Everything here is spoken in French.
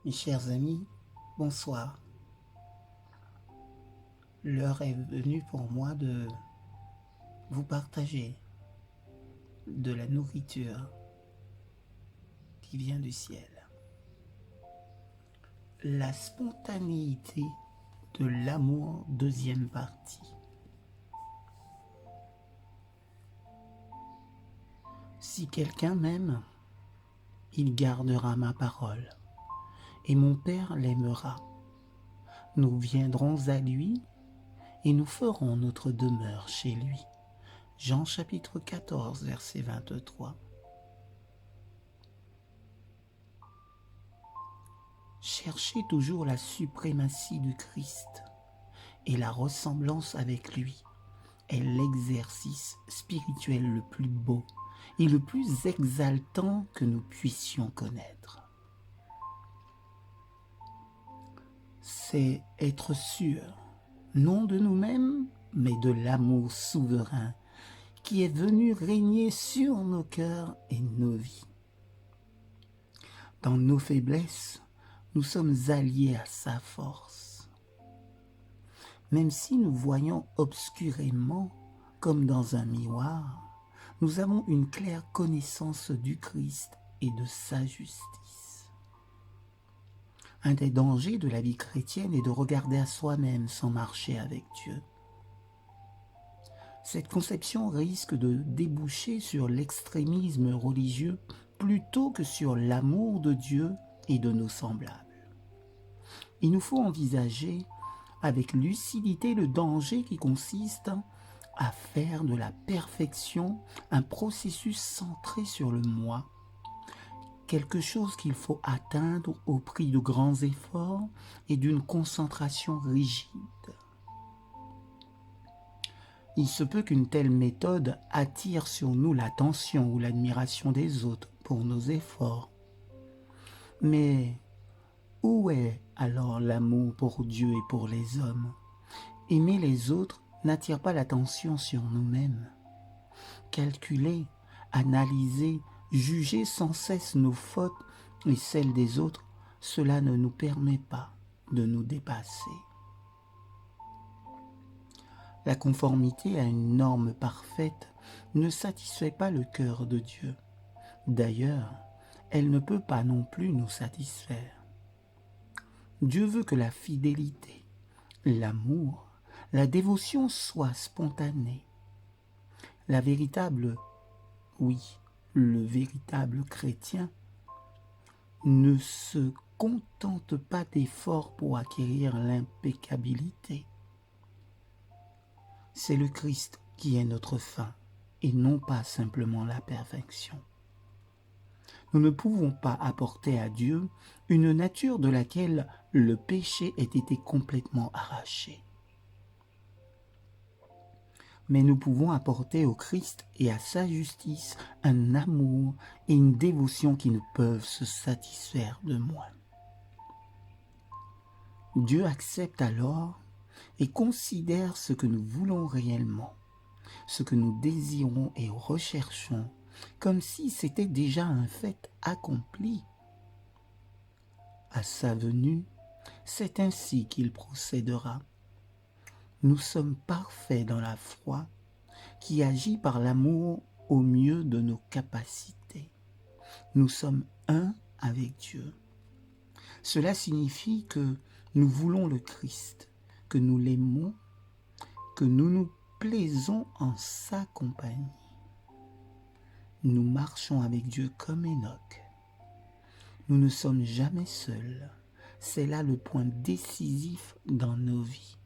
Mes chers amis, bonsoir. L'heure est venue pour moi de vous partager de la nourriture qui vient du ciel. La spontanéité de l'amour, deuxième partie. Si quelqu'un m'aime, il gardera ma parole, et mon Père l'aimera. Nous viendrons à lui, et nous ferons notre demeure chez lui. Jean chapitre 14, verset 23. Cherchez toujours la suprématie du Christ et la ressemblance avec lui est l'exercice spirituel le plus beau et le plus exaltant que nous puissions connaître. C'est être sûr, non de nous-mêmes, mais de l'amour souverain qui est venu régner sur nos cœurs et nos vies. Dans nos faiblesses, nous sommes alliés à sa force. Même si nous voyons obscurément, comme dans un miroir, nous avons une claire connaissance du Christ et de sa justice. Un des dangers de la vie chrétienne est de regarder à soi-même sans marcher avec Dieu. Cette conception risque de déboucher sur l'extrémisme religieux plutôt que sur l'amour de Dieu et de nos semblables. Il nous faut envisager avec lucidité le danger qui consiste à faire de la perfection un processus centré sur le moi, quelque chose qu'il faut atteindre au prix de grands efforts et d'une concentration rigide. Il se peut qu'une telle méthode attire sur nous l'attention ou l'admiration des autres pour nos efforts. Mais où est alors l'amour pour Dieu et pour les hommes? Aimer les autres n'attire pas l'attention sur nous-mêmes. Calculer, analyser, juger sans cesse nos fautes et celles des autres, cela ne nous permet pas de nous dépasser. La conformité à une norme parfaite ne satisfait pas le cœur de Dieu. D'ailleurs, elle ne peut pas non plus nous satisfaire. Dieu veut que la fidélité, l'amour, la dévotion soient spontanées. Le véritable chrétien ne se contente pas d'efforts pour acquérir l'impeccabilité. C'est le Christ qui est notre fin et non pas simplement la perfection. Nous ne pouvons pas apporter à Dieu une nature de laquelle le péché ait été complètement arraché. Mais nous pouvons apporter au Christ et à sa justice un amour et une dévotion qui ne peuvent se satisfaire de moi. Dieu accepte alors et considère ce que nous voulons réellement, ce que nous désirons et recherchons, comme si c'était déjà un fait accompli. À sa venue, c'est ainsi qu'il procédera. Nous sommes parfaits dans la foi qui agit par l'amour au mieux de nos capacités. Nous sommes un avec Dieu. Cela signifie que nous voulons le Christ, que nous l'aimons, que nous nous plaisons en sa compagnie. Nous marchons avec Dieu comme Enoch. Nous ne sommes jamais seuls. C'est là le point décisif dans nos vies.